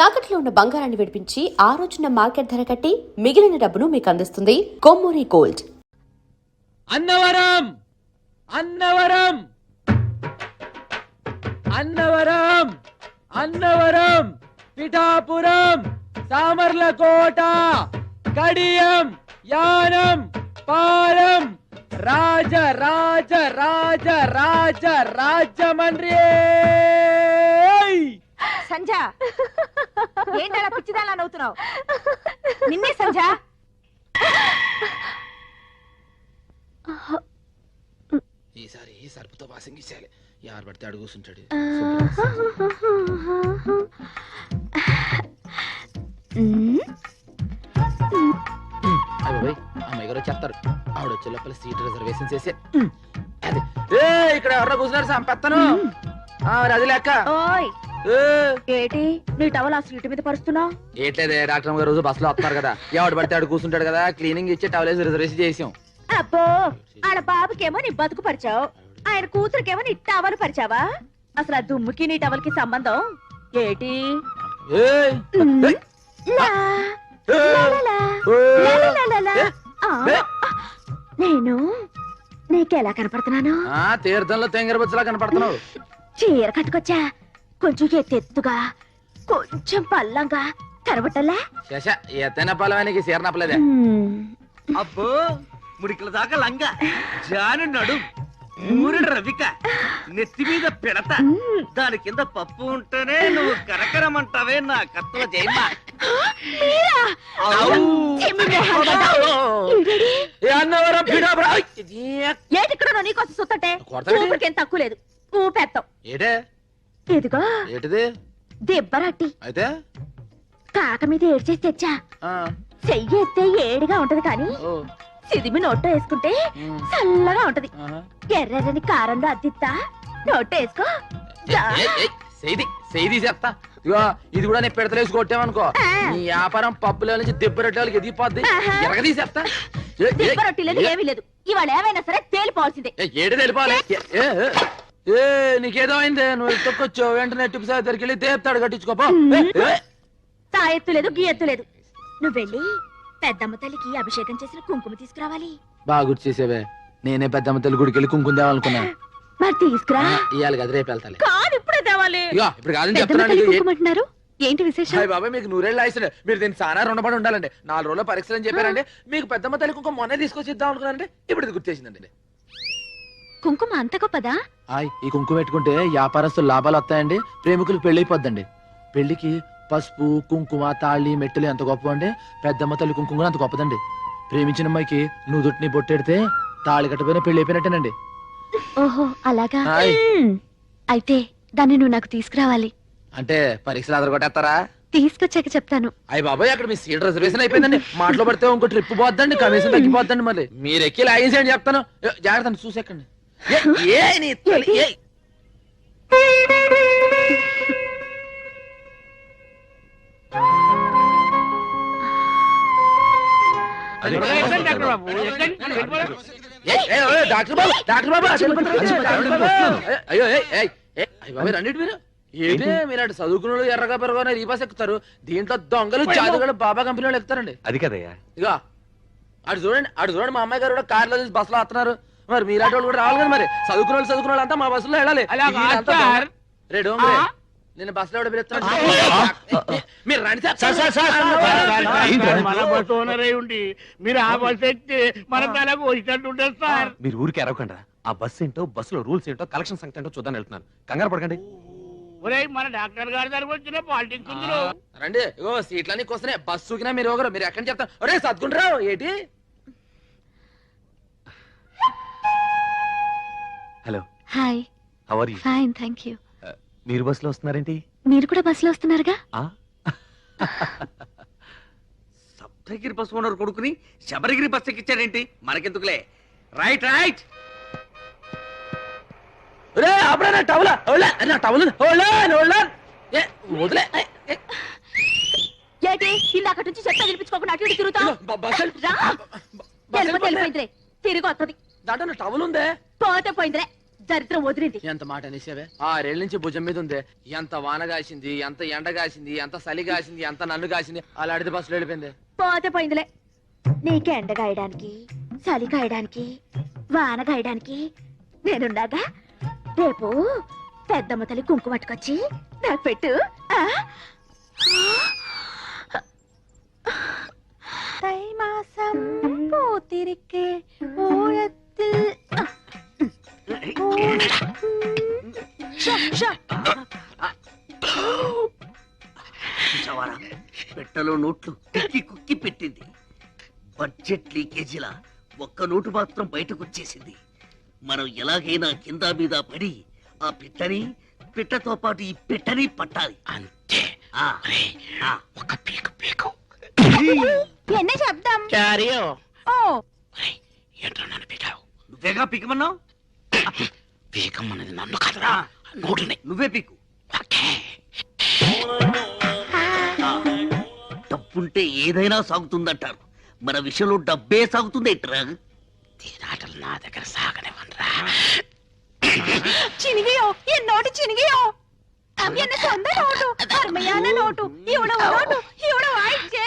తాకట్లో ఉన్న బంగారాన్ని విడిపించి ఆ రోజున మార్కెట్ ధర కట్టి మిగిలిన డబ్బును మీకు అందిస్తుంది కొమ్మూరి గోల్డ్. అన్నవరం అన్నవరం అన్నవరం అన్నవరం పిఠాపురం సామర్లకోట కడియం యానం పాలం రాజ రాజ రాజ రాజ రాజమండ్రి. సంజ ఏంటలా పిచ్చిదాలా నవ్వుతున్నావు? నిన్నే సంజ. ఈసారి సరుపుతో పాసింగ్ ఇచ్చేయాలి. ఎవరు పడితే అడుగు కూర్చుంటాడు. అబ్బాయి అమ్మాయి గారు వచ్చేస్తారు. ఆవిడ వచ్చే లోపల సీట్ రిజర్వేషన్ చేసే ఇక్కడ ఎవరో కూర్చున్నారు సంపెత్తను అది లెక్క. ఓయ్ ఏటి నీ టవల్ ఆ సీటు మీద పరుస్తున్నావు? ఏట్లేదే డాక్టర్ గారు రోజు బస్సులో వస్తున్నారు కదా, ఎవడు పడితే ఆడు కూర్చుంటాడు కదా, క్లీనింగ్ ఇచ్చి టవల్ వేసి రిజర్వేషన్ చేసాం. అబ్బో ఆడ బాబుకేమో నీ బతుకు పరిచావు, ఆయన కూతురికేమో నీ టవల్ పరిచావా? అసలు ఆ దుమ్ముకి నీ టవల్ కి సంబంధం ఏటి? నేను నీకెలా కనపడుతున్నాను? తీర్థంలో తెంగరబుచ్చలా కనపడుతున్నావు. చీర కట్టుకొచ్చా, కొంచెం ఎత్తెత్తుగా, కొంచెం పల్లంగా కనబట్టలే. ఎత్తైన పల్లవానికి చీర నప్పలేదే. అబ్బో ముడికల దాకా లంగా జాను నడు ఊరిన రవిక నెత్తి మీద పెడత, దాని కింద పప్పు ఉంటేనే నువ్వు కరకరమంటావే నా కత్తల జయమ్మ. ఏటిక్కడ నీకోసం సుత్తంటే ఊపిరికేం తక్కువ లేదు. ఊపెత్తాం ఏటే ఇదిగో ఏటిది దెబ్బరట్టి అయితే కాక మీద ఏడ్చేసి తెచ్చా. చెయ్యి ఎత్తే ఏడిగా ఉంటది కానీ సిదిమి నోట్లో వేసుకుంటే చల్లగా ఉంటది. ఎర్రని కారంలో అద్దిస్తా, నోట్లో వేసుకో. చేస్తా. ఇగో ఇది కూడా నేను పెడతలేసి కొట్టామనుకో, నీ వ్యాపారం పప్పుల నుంచి దెబ్బరొట్టే వాళ్ళకి ఎదిగిపోద్ది. ఎరగదీసేస్తా. దెబ్బరొట్టిలేదు ఏమీ లేదు, ఇవాళ ఏమైనా సరే తేలిపోవాల్సిందే. ఏడు తెలిపాలి. నీకేదో అయిందే, నువ్వు తొక్కొచ్చు వెంటనే టిప్పు సార్ దగ్గరికి వెళ్ళి దేపుతాడు కట్టించుకోపో. తాయెత్తు లేదు గీయెత్తు లేదు, నువ్వు వెళ్ళి పెద్దమ్మ తల్లికి అభిషేకం చేసిన కుంకుమ తీసుకురావాలి. బాగా గుర్తు చేసేవే, నేనే పెద్దమ్మ తల్లి గుడికి వెళ్ళి కుంకుమ తేవాలనుకున్నా. మరి తీసుకురా. ఇవాళ కదా రేపు వెళ్తాలి. కాదు ఇప్పుడే తేవాలి. ఇప్పుడు కాదని చెప్తున్నాను. ఏంటి విశేషం? బాబాయ్ మీకు నూరేళ్ళు ఆయిస్తుంది, మీరు దీన్ని చాలా రుణపడి ఉండాలండి. 4 రోజుల పరీక్షలు అని చెప్పారండి. మీకు పెద్దమ్మ తల్లి కుంకుమ మొన్నే తీసుకొచ్చి ఇద్దాం అనుకున్నానంటే ఇప్పుడు ఇది గుర్తేసిందండి. కుంకుమ అంత గొప్పదా? ఈ కుంకుమ పెట్టుకుంటే వ్యాపారస్తులు లాభాలు వస్తాయండి, ప్రేమికులకు పెళ్లి అయిపోద్దండి. పెళ్లికి పసుపు కుంకుమ తాళి మెట్టెలు ఎంత గొప్ప అండి, పెద్దమ్మ తల్లి కుంకుమ అంత గొప్పదండి. ప్రేమించిన అమ్మాయికి నుదుటిని బొట్టెడితే తాళి కట్టపోయినా పెళ్లి అయిపోయినట్టేనండి. ఓహో అలాగా. అయితే దాన్ని నువ్వు నాకు తీసుకురావాలి. అంటే పరీక్షలు అదరగొట్టేస్తారా? తీసుకొచ్చాక చెప్తాను. అయ్యి బాబాయ్ అక్కడ మీ సీట్ రిజర్వేషన్ అయిపోయిందండి. మాటలో పడితే ఇంకో ట్రిప్ పోద్దండి, కమిషన్ తగ్గిపోద్దండి. మళ్ళీ మీరు ఎక్కి లాగేసేయండి చెప్తాను. జాగ్రత్త చూసేకండి. డాక్టర్ బాబు డాక్టర్ బాబు అయ్యో బాబాయ్ రండి మీరు. ఏంటి మీరు అటు చదువుకున్న ఎర్రగా పెరగా రీపాస్ ఎక్కుతారు, దీంట్లో దొంగలు జాదుగలు బాబా కంపెనీ వాళ్ళు ఎక్కుతారండి. అది కదయ్యా. ఇక అటు చూడండి మా అమ్మాయి గారు కూడా కార్లో బస్సులో వస్తున్నారు. మరి మీలాంటి వాళ్ళు కూడా రావాలి కదా, మరి చదువుకున్న వాళ్ళు అంతా మా బస్సులో వెళ్ళాలి. రేడు నేను బస్సులో ఎవడ మీరు రండి మీరు ఆ బస్సు ఎక్కి మన తలకు వచ్చినట్టు ఉంటుంది సార్. మీరు ఊరికి ఎరవకండి, ఆ బస్సు ఏంటో బస్సులో రూల్స్ ఏంటో కలెక్షన్ సంగతి ఏంటో చూద్దాం వెళ్తున్నాను. కంగారు పడకండి. మన డాక్టర్ గారి దగ్గరకు వచ్చిన పాలిటిక్స్ రండి. ఇగో సీట్లన్నీ వస్తున్నాయి, బస్సుకినా మీరు ఒకరు మీరు ఎక్కడి చెప్తారు. ఒరే సత్కుంటారావు ఏంటి? Hello hi. How are you? Fine thank you. మీరు బస్సులో వస్తున్నారేంటి? మీరు కూడా బస్సులో వస్తున్నారుగా. సప్తగిరి బస్సు ఓనర్ కొడుకుని శబరిగిరి బస్సు ఎక్కించాడేంటి? మనకెందుకులే. Right right. ఇందాక నుంచి చెత్త వినిపించుకోకుండా అటు ఇటు తిరుగుతావు. తిరిగి వస్తుంది. దాంట్లో టవల్ ఉందే. పోతే పోయిందిరే, దరిద్రం వదిలింది. ఎంత మాట అనేసావే 6 ఏళ్ళ నుంచి భుజం మీద ఉంది. ఎంత వాన కాసింది, ఎంత ఎండ కాసింది, ఎంత చలి కాసింది, ఎంత నన్ను కాసింది. అలా అడితే బస్సులో వెళ్ళిపోయింది. పోతే పోయిందిలే. నీకు ఎండ గాయడానికి, చలి కాయడానికి, వాన గాయడానికి నేనున్నాగా. రేపు పెద్దమ్మ తల్లి కుంకుమ పట్టుకొచ్చి నాకు పెట్టు. தை மாசம் பூத்திருக்கே ஊழத்தில் చూసావారా పెట్టలో నోట్లు కుక్కి కుక్కి పెట్టింది. బడ్జెట్ లీకేజీలా ఒక్క నోటు మాత్రం బయటకు వచ్చేసింది. మనం ఎలాగైనా కింద మీద పడి ఆ పిట్టతో పాటు ఈ పెట్టని పట్టాలి. అంతే. ఒక పీకు పీకు என்ன శబ్దం? చారియో ఓ ఏంటో నన్ను పీకావు. నువ్వేగా పీకమన్నావు. పీకమ్మన్నది నన్ను కాదురా, నోటిని. నువ్వే పీకు. ఓకే. డబ్బుంటే ఏదైనా సాగుతుందంటారు. మన విషయంలో డబ్బే సాగుతుంది ఏంట్రా? తీరాటలు నా దగ్గర సాగనివ్వనరా. ചിനികയോ എന്നോട്ട് ചിനികയോ എന്നെ സ്വന്തം നോട്ടു അരുമയാണ് നോട്ടു ഇവിടെ നോട്ടു ഇവിടെ വായിച്ചേ.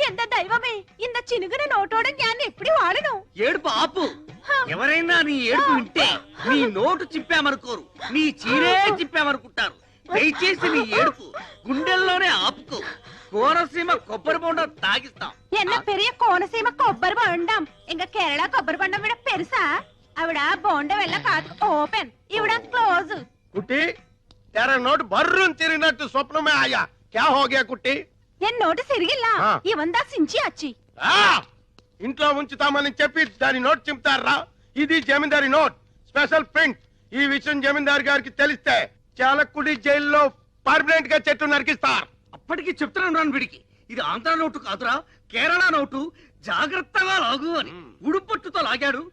എന്താ ദൈവമേ ఇంత చినుగున నోటోడ ഞാൻ ఎప్పుడు వాడను. ఏడుపు ఆపు. ఎవరైనా నీ ఏడుపు వింటే నీ నోటు చింపామనుకోరు, నీ చీరే చింపామనుకుంటారు. దయచేసి నీ ఏడుపు గుండెల్లోనే ఆపుకో. కోనసీమ కొబ్బరి బొండం తాగిస్తాం. என்ன பெரிய கோணசீம కొబ్బరి బొండం. ఇంక కేరళ కొబ్బరి బొండం విడ పెరుసా. అవిడ బొండం వెళ్ళ కాదు ఓపెన్, ఇవిడ క్లోజ్. కుట్టి तेरा नोट बर्रून తిరిగినట్టు स्वप्न में आया. क्या हो गया कुट्टी? ఎన్ నోటు సిరిగిల్ల ఇవందా సించి అచ్చి. ఇంట్లో ఉంచుతామని చెప్పి దాని నోట్ చింపుతారా? ఇది జమీందారి నోట్, స్పెషల్ ప్రింట్. ఈ విషయం జమీందారు గారికి తెలిస్తే చాలకుడి జైల్లో పర్మనెంట్ గా చెట్టు నరికిస్తారు. అప్పటికి చెప్తున్నాను వీడికి, ఇది ఆంధ్ర నోటు కాదురా, కేరళ నోటు. జాగ్రత్తగా లాగు అని ఉడుపట్టుతో లాగాడు.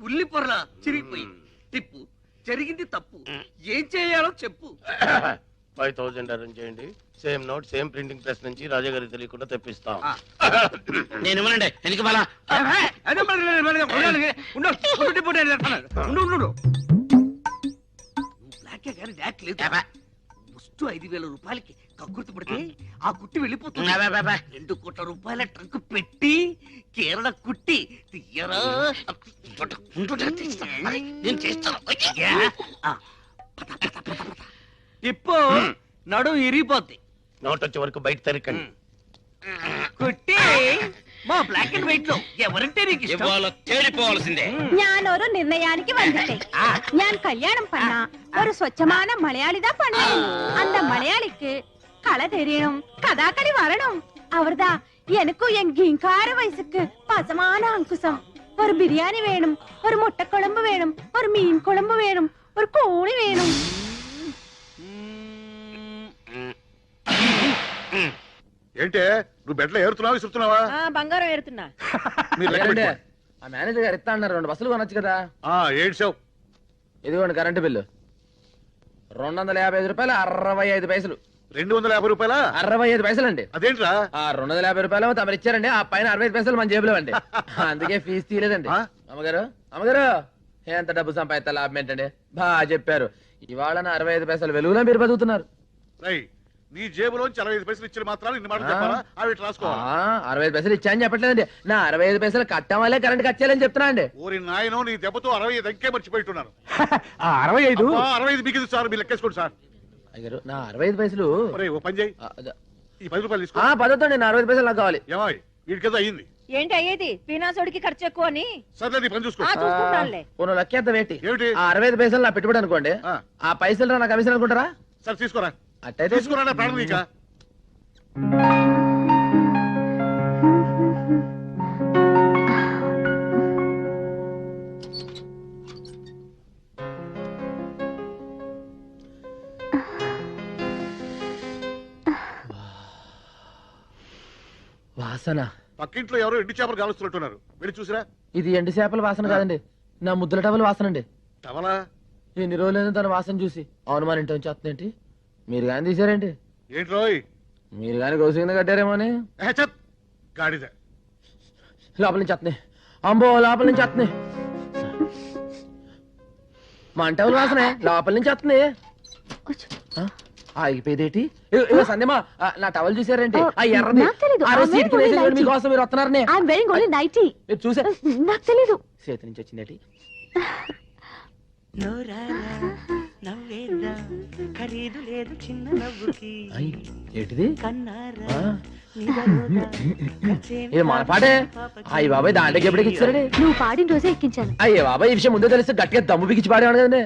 ఉల్లి పొరల చిరిగిపోయింది. టిప్పు జరిగింది తప్పు. ఏం చేయాలో చెప్పు. 5000 అరేంజ్ చేయండి. Same note same printing press నుంచి రాజా గారికి తెలియకుండా తెప్పిస్తాం. నేను ఇవ్వనండి. ఎందుకు బాలా? బ్లాకే కానీ ర్యాక్ లేదు. ముస్టు 5000 రూపాయలకి కక్కుర్తి పడితే ఆ కుట్టి వెళ్ళిపోతుంది. 2 కోట్ల రూపాయల ట్రంక్ పెట్టి కేరళ కుట్టి తీయరా. నేను చేస్తాను. టిప్పు నడు ఇరిగిపోద్ది. నోట్ వచ్చే వరకు బయట తరికండి. కుట్టి మా బ్లాక్ అండ్ వైట్ లో ఎవరంటే నీకు ఇష్టం? తేలిపోవాల్సిందే. ഞാനൊരു നിർണയാനിക്ക് വന്നിട്ടേ. ഞാൻ കല്യാണം பண்ணா ஒரு സ്വച്ഛமான മലയാളിതാ பண்ணுவேன். அந்த மலையாளிக்கு கலை தெரியணும், கதாகளி வரணும். அவர்தான் எனக்கும் என் கிங்கார வயசுக்கு பசமான அங்குசம். ஒரு பிரியாணி வேணும், ஒரு முட்டை குழம்பு வேணும், ஒரு மீன் குழம்பு வேணும், ஒரு கோழி வேணும். ఏంటే నువ్వు బెడ్లో ఏరుతున్నావా విసురుతున్నావా? బంగారం ఏరుతున్నా. మీరు లెక్క ఏంటంటే, పెట్టుకోండి. ఆ మేనేజర్ గారు ఇస్తా అన్నారు 2 బస్సులు కొనొచ్చు కదా. ఏడ్చావు. ఇదిగోండి కరెంటు బిల్లు 255 రూపాయలు 65 పైసలు. 250 రూపాయలా? 65 పైసలు అండి. అదేంట్రా? 250 రూపాయలు తమరు ఇచ్చారండి. ఆ పైన 65 పైసలు మన జేబులో అండి. అందుకే ఫీజు తీయలేదండి. అమ్మగారు అమ్మగారు ఎంత డబ్బు సంపాదిస్తా లాభం ఏంటండి? బాగా చెప్పారు. ఇవాళ నా 65 పైసలు వెలుగులో మీరు బతుకుతున్నారు. నీ జేబులోంచి 65 పైసలు ఇచ్చిన మాత్రాలు ఇన్ని మాటలు చెప్పాలా? అవి రాసుకోవాలి. 65 పైసలు ఇచ్చా అని చెప్పట్లేదండి. నా 65 పైసలు కట్టం వల్లే కరెంట్ కట్ చేయాలని చెప్తున్నా అండి. ఓరి నాయనో, నీ దెబ్బతో 65 అంకే మర్చిపోయిట్టున్నాను. 65 65 బిగింది సార్, మీరు లెక్కేసుకోండి సార్. అయ్యారు నా 65 పైసలు. ఒరే ఓ పని చేయి, ఈ 10 రూపాయలు తీసుకో. పదవుతుంది. నా 65 పైసలు నాకు కావాలి. ఏమాయ్ వీడికేదో అయ్యింది. ఏంటి అయ్యేది? పీనాసోడికి ఖర్చు ఎక్కువ అని. సర్లే నీ పని చూసుకో. చూసుకుంటానులే. పోను లెక్కేద్దాం ఏంటి? ఏమిటి? 65 పైసలు నా పెట్టుబడి అనుకోండి. ఆ పైసలు నా కమిషన్ అనుకుంటారా? సరే తీసుకోరా. అట్టయితే తీసుకురా ప్రాణం నీక. వాసన. పక్కింట్లో ఎవరో ఎండు చేపలు కాలుస్తున్నట్టున్నారు, వెళ్ళి చూసిరా. ఇది ఎండు చేపల వాసన కాదండి, నా ముద్దుల టవల్ వాసన అండి. టవలా? ఎన్ని రోజులైనా తన వాసన చూసి అవును మన ఇంటి నుంచి వస్తుందేంటి? మీరు కానీ తీసారేంటి? ఏంటి రోయ్? మీరు కానీ గౌసింగ్ కట్టారేమో అని. గాడిద లోపల నుంచి వస్తున్నాయి. అంబో లోపల నుంచి వస్తున్నాయి. మంటవుల వాసనే లోపల నుంచి వస్తుంది. ఆగిపోయేదేటి? సందేమా నా టవల్ చూసారంటే ఆ ఎర్రది నాకు తెలీదు. ఆ రోజు I'm సీటుకి wearing వేసేది only మీకోసం మీరు వస్తున్నారనే ఐఎమ్ వెరింగ్ ఓన్లీ నైటీ. మీరు చూసా నాకు తెలీదు. చేతి నుంచి వచ్చిందేటి? ఖరీదు లేదు చిన్న నవ్వుకి అయ్, ఏంటిది? కన్నారా ఆ? ఇది మన పాటే. అయ్యి బాబాయ్ దాంట్లోకి ఎప్పటికి ఇచ్చారండి? నువ్వు పాడిన రోజే ఎక్కించాను. అయ్యే బాబాయ్ ఈ విషయం ముందే తెలిస్తే గట్టిగా దమ్ము బిగించి పాడేవాడు కదండి.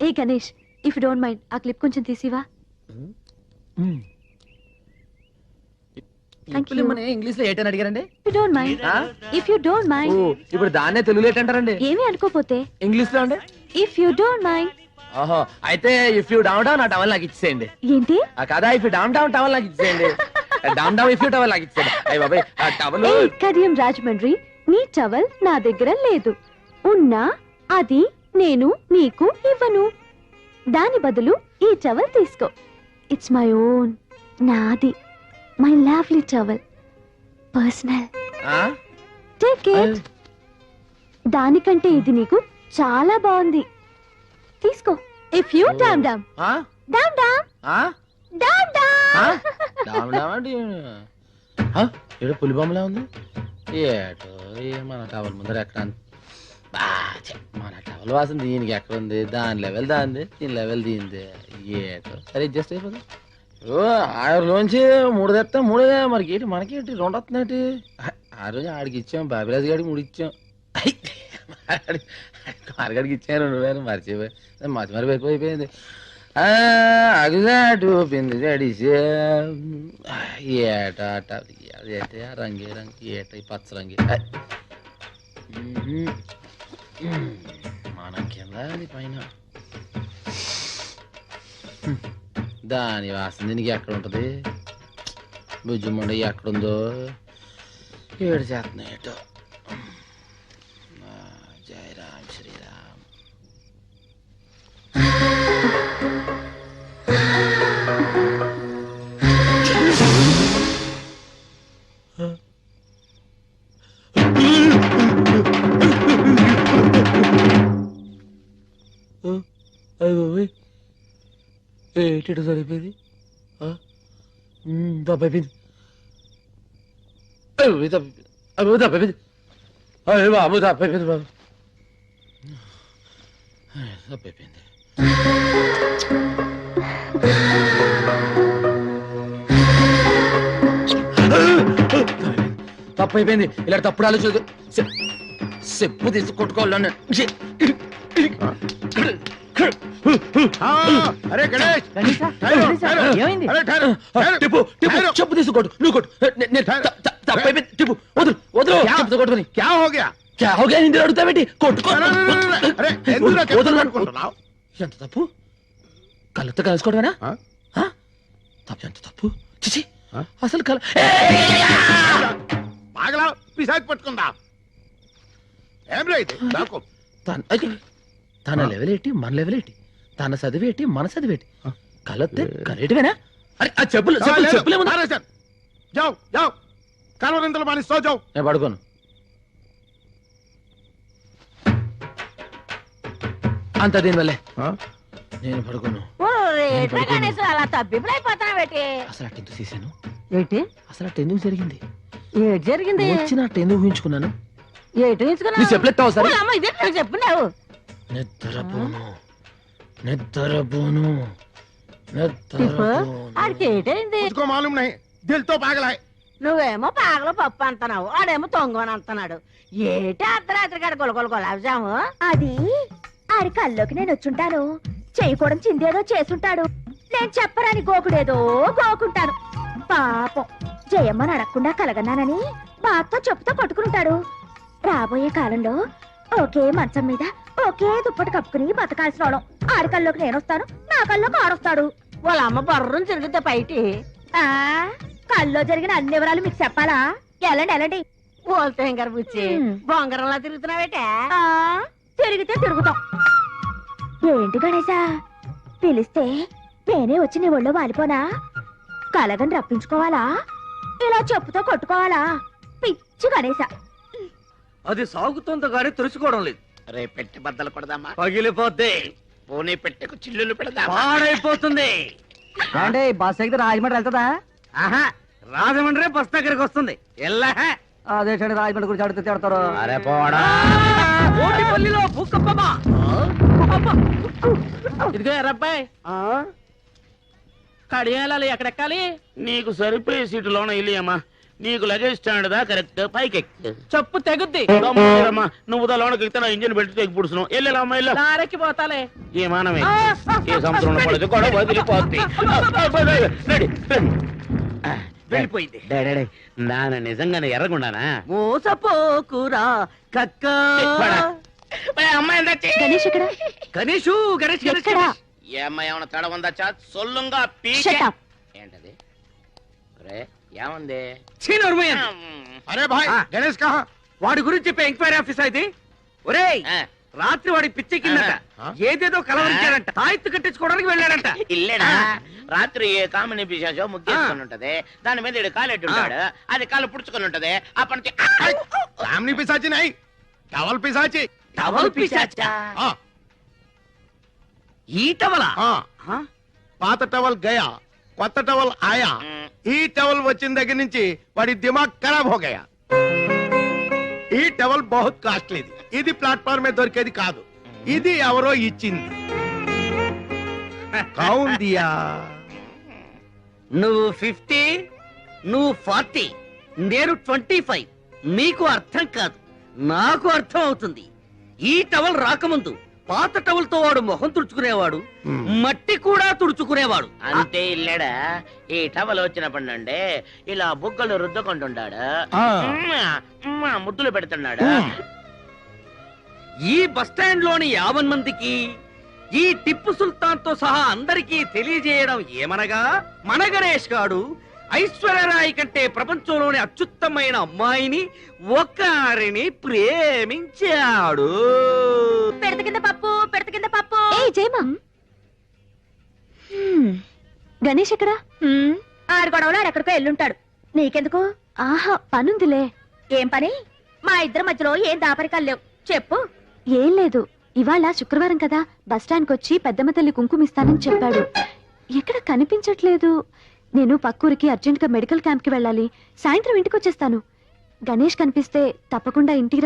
ఏ Ganesh, if you don't mind ఆ క్లిప్ కొంచెం తీసివా. Thank you. ఇంగ్లీష్ లో ఏంటని అడిగారండి? ఇఫ్ యు డోంట్ మైండ్, ఆ? ఇఫ్ యు డోంట్ ఓ, మైండ్. ఇప్పుడు దాన్నే తెలుగులో ఏంటంటారండి? ఏమీ అనుకోపోతే ఇంగ్లీష్ లో అండి? If you don't mind. ఓహో, అయితే ఇఫ్ యూ డౌన్ డౌన్ ఆ టవల్ నాకు ఇచ్చేయండి. ఏంటి? ఆ కదా if you down down towel నాకు ఇచ్చేయండి. Down down if you towel నాకు ఇచ్చేయండి. అయ్య బాబాయ్ ఆ టవల్ ఏ కడియం రాజమండ్రి, నీ టవల్ నా దగ్గర లేదు. ఉన్నా అది నేను నీకు ఇవ్వను. దాని బదులు ఈ టవల్ తీసుకో. ఇట్స్ మై ఓన్, నాది, my lovely towel, personal. Take it. దానికంటే ఇది నీకు చాలా బాగుంది. తీసుకో. ఇఫ్ యూ డామ్ డామ్ డామ్ డామ్ డామ్ డామ్. ఏదో పులి బొమ్మలా ఉంది. ఏటో మన టవల్ ముందర ఎక్కడ మన టవల్ వాసన దీనికి ఎక్కడ ఉంది? దాని లెవెల్ దాంది, దీని లెవెల్ దీంది. ఏటో సరే అడ్జస్ట్ అయిపోతుంది. ఓ 6లోంచి 3 తెస్తా 3 మనకేంటి మనకేంటి 2 వస్తున్నాయి. ఆ రోజు ఆడికి ఇచ్చాం, బాబిరాజు గారికి 3 ఇచ్చాం. మార్గడికి ఇచ్చాను 2000 మర్చిపోయి మరిపోయిపోయింది. అగుదాటు పింది గడిసే ఏట ఏటే రంగి రంగి ఏట పచ్చ రంగి మనం కింద అది పైన. దాని వాసన దీనికి ఎక్కడ ఉంటది? బుజ్జుమండ ఎక్కడుందో ఏడు చేస్తున్నాయి ఏటో. జై రామ్ శ్రీరామ్. ఏంటి సరిపోయింది? తప్పైపోయింది. తప్పైపోయింది. అయ్యో బాబు తప్పైపోయింది బాబు, తప్పైపోయింది. తప్పైపోయింది. ఇలా తప్పుడు ఆలోచన చెప్పు తీసి కొట్టుకోవాలని. అరే గణేష్, టిప్పు టిప్పు చెప్పు తీసి కొట్టు. నువ్వు కొట్టు. తప్పైపోయింది. టిప్పు వదులు వదులు. చెప్పుతో కొట్టుకొని క్యా హో గయా? క్యా హో గయా హిందీలో అడుగుతావేంటి? కొట్టుకో. అరే ఎందుకు అనుకుంటున్నావు? ఎంత తప్పు? కళ్ళతో కలుసుకోవడమేనా? తప్పు ఎంత తప్పు? చిచి అసలు కల బాగలా పిసాకి పట్టుకుందా? ఏం రైతే నాకు తన లెవెల్ ఏంటి మన లెవెల్ ఏంటి? తన చదివేటి మన చదివేటి? కలొత్తే కరేటివేనా? అరే ఆ చెప్పులు చెప్పులేముంది? జావ్ జావ్ కలవరింతలు మాని సో జావ్. నేను పడుకోను. అంత దీనివల్లే నేను పడుకోను. అలా తబ్బిబ్బులైపోతావేటి? అసలు అట్టెందుకు చేశాను? ఏంటి అసలు అట్టెందుకు జరిగింది? ఏటి జరిగింది? వచ్చిన అట్టెందుకు ఊహించుకున్నాను? ఏటి నీ చెప్పులెత్తావు సరే. చెప్పున్నావు. నిద్రపోను నిద్రపోను నిద్రపోను. ఆడికి ఏటైంది? ముझको मालूम नहीं, दिल तो पागल है. నువ్వేమో పాగలు పప్పు అంటున్నావు, ఆడేమో తొంగని అంటున్నాడు. ఏటి అర్ధరాత్రి గడ గులగులాబ్జాము? అది ఆడి కల్లోకి నేను వచ్చుంటాను. చేయకూడదు చిందేదో చేసుంటాడు. నేను చెప్పరాని గోకుడేదో గోకుంటాను. పాపం జయమ్మని అడగకుండా కలగన్నానని బాతో చెప్పుతో పట్టుకుంటాడు. రాబోయే కాలంలో ఒకే మంచం మీద ఒకే దుప్పటి కప్పుకుని బతకాల్సిన వాళ్ళం. ఆడి కల్లోకి నేను వస్తాను, నా కల్లోకి ఆడొస్తాడు. వాళ్ళ అమ్మ బర్రం తిరుగుతే బయటి కల్లో జరిగిన అన్ని వివరాలు మీకు చెప్పాలా? ఎలాండి ఎలాంటి బోల్తాం గారు బుచ్చి బొంగరంలా తిరుగుతున్నావేటే? తిరిగితే తిరుగుతాం. ఏంటి గణేశా పిలిస్తే నేనే వచ్చి నీ ఒళ్ళో వాలిపోనా? కలగని రప్పించుకోవాలా? ఇలా చెప్పుతో కొట్టుకోవాలా? పిచ్చి గణేశ. అది సాగుతోంది కానీ తెలుసుకోవడం లేదు. రే పెట్టి బద్దలు కొడదామా? పగిలిపోద్ది, పోనీ పెట్టెకు చిల్లులు పెడదామా? పాడైపోతుంది. అంటే బస్ ఎక్కితే రాజమండ్రి వెళ్తుందా? ఆహా, రాజమండ్రి బస్ దగ్గరికి వస్తుంది. ఎల్లా అదేంటండి రాజమండ్రి గురించి అడిగితే తిడతారు. అరే పోడా. ఓటిపల్లిలో భూకంపమా? ఇదిగో ఎర్రబ్బాయి, కడియాలి ఎక్కడెక్కాలి? నీకు సరిపోయే సీటులోన ఇల్లియమ్మా. నీకు లగేజ్ స్టాండ్ దా కరెక్ట్, పైకి ఎక్కు. చెప్పు తెగుద్ది. దమ్ములేరమ్మా, నువ్వు లోనకి ఎక్కితే నా ఇంజిన్ పెట్టి తెగి పుడుస్తున్నావు. వెళ్ళమ్మా ఇల్లు. నారెక్కి పోతాలే. ఏ మానమే ఏ సముద్రంలో పడదు, గొడవ వదిలిపోద్ది. వెళ్ళిపోయింది. డాడీ, నాన్న నిజంగానే ఎర్రగుండానా? మోసపోకురా కక్క. అమ్మాయి ఎందచ్చి? గణేష్ ఎక్కడ? గణేషు గణేష్ గణేష్ ఎక్కడా? ఏ అమ్మాయి ఏమన్నా తడ ఉందచ్చా? సొల్లుంగా పీకే. Shut up. ఏంటది? రే ఏముంది? చీనర్మయ్య. అరే భాయ్ ఆ. గణేష్ కహా? వాడి గురించి చెప్పే ఎంక్వైరీ ఆఫీస్ ఇది. ఒరేయ్, ఆ. రాత్రి వాడి పిచ్చెక్కిందట. ఆ. ఏదేదో కలవరించాడంట. తాయెత్తు కట్టించుకోవడానికి వెళ్ళాడంట. ఇల్లేనా? రాత్రి ఏ కామిని పిశాచో ముగ్గేసుకుని ఉంటది. దాని మీద ఈడు కాలెట్టి ఉంటాడు. అది కాలు పుడుచుకుని ఉంటది. ఆ పని సామ్ని పిశాచి నై, టవల్ పిశాచి. టవల్ పిశాచా? ఆ, ఈ టవలా? ఆ. ఆ? పాత టవల్ గయా, కొత్త టవల్ ఆయా. ఈ టవల్ వచ్చిన దగ్గర నుంచి వాడి దిమాగ్ ఖరాబ్ హో గయా. ఈ టవల్ బహుత్ కాస్ట్లీది. ఇది ప్లాట్ఫామ్ మీద దొరికేది కాదు. ఇది ఎవరో ఇచ్చింది. కౌన్ దియా? నువ్వు 50, నువ్వు 40, నేను 25. నీకు అర్థం కాదు, నాకు అర్థం అవుతుంది. ఈ టవల్ రాకముందు పాత టవల్ తో వాడు మొహం తుడుచుకునేవాడు, మట్టి కూడా తుడుచుకునేవాడు. అంతే ఇల్లేడా? ఈ టవల్ వచ్చినప్పటి నుండి ఇలా బుగ్గలు రుద్దుకుంటున్నాడు. ఆ. ముద్దులు పెడుతున్నాడు. ఈ బస్ స్టాండ్ లోని 50 మందికి ఈ టిప్పు సుల్తాన్ తో సహా అందరికీ తెలియజేయడం ఏమనగా, మన గణేష్ గాడు ఐశ్వర్యరాయ్ కంటే ప్రపంచంలోని అత్యుత్తమైన అమ్మాయిని ఒకరిని ప్రేమించాడు. పెడత కింద పప్పు, పెడత కింద పప్పు. ఏ జయమా, గణేష్ ఎక్కడ? ఆరు గొడవలో ఎక్కడికో ఎల్లుంటాడు. నీకెందుకు? ఆహా, పనుందిలే. ఏం పని? మా ఇద్దరి మధ్యలో ఏం దాపరికాలు లేవు. చెప్పు. ఏం లేదు, ఇవాళ శుక్రవారం కదా, బస్టాండ్కి వచ్చి పెద్దమ్మ తల్లి కుంకుమిస్తానని చెప్పాడు. ఎక్కడ కనిపించట్లేదు. నేను పక్కూరికి అర్జెంట్ గా మెడికల్ క్యాంప్ కి వెళ్ళాలి. సాయంత్రం ఇంటికి వచ్చేస్తాను. గణేష్ కనిపిస్తే తప్పకుండా ఇంటికి